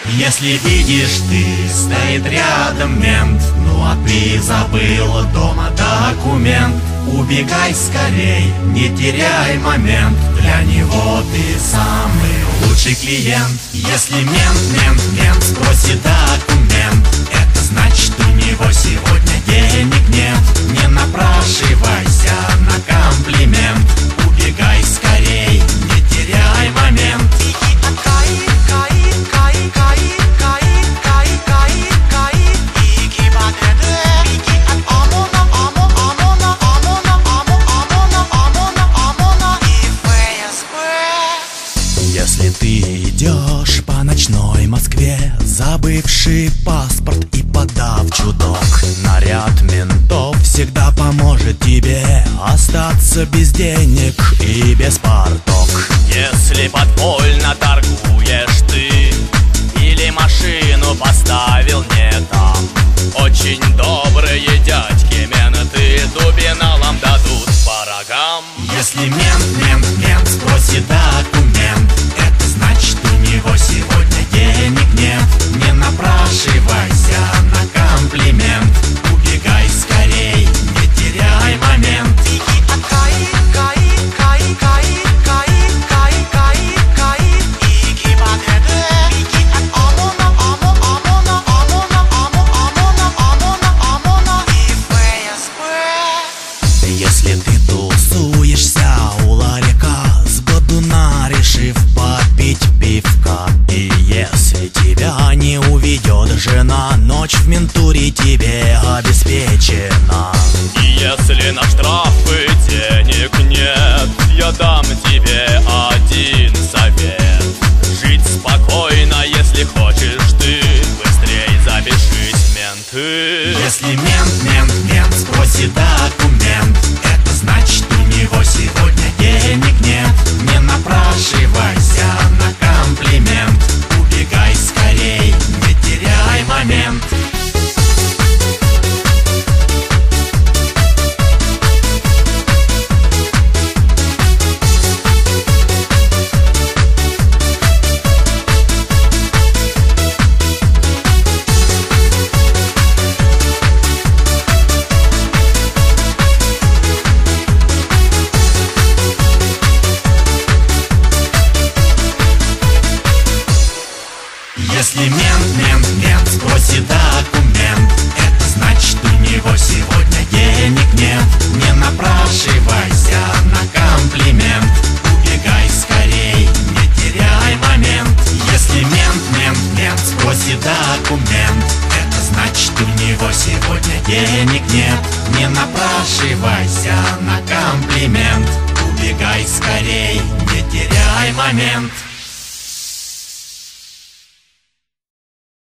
Если видишь, ты стоит рядом мент, ну а ты забыл дома документ, убегай скорей, не теряй момент, для него ты самый лучший клиент. Если мент спросит документ, это значит, у него сегодня денег нет. Не напрашивайся на комплимент, убегай скорей, не теряй момент. Если ты идешь по ночной Москве, забывший паспорт и подав чудок, наряд ментов всегда поможет тебе остаться без денег и без порток. Если подпольно торгуешь ты или машину поставил не там, очень добрые дядьки менты дубиналам дадут по рогам. Если мент спросит документ, это значит, у него сегодня денег нет. Не напрашивайся на комплимент, убегай скорей, не теряй момент. Если ты тусуешься у ларька с бодуна, решив попить пивка, и если тебя не уведет жена, ночь в ментуре тебе обеспечена. И если на штрафы денег нет, я дам тебе один совет: жить спокойно, если хочешь ты, быстрей запишись в менты. Если мент спросит документ, это значит, у него сегодня денег нет. Не напрашивайся на комплимент, убегай скорей, не теряй момент. Если мент спросит документ, это значит, у него сегодня денег нет. Не напрашивайся на комплимент, убегай скорей, не теряй момент. Если мент спросит документ, это значит, у него сегодня денег нет. Не напрашивайся на комплимент, убегай скорей, не теряй момент.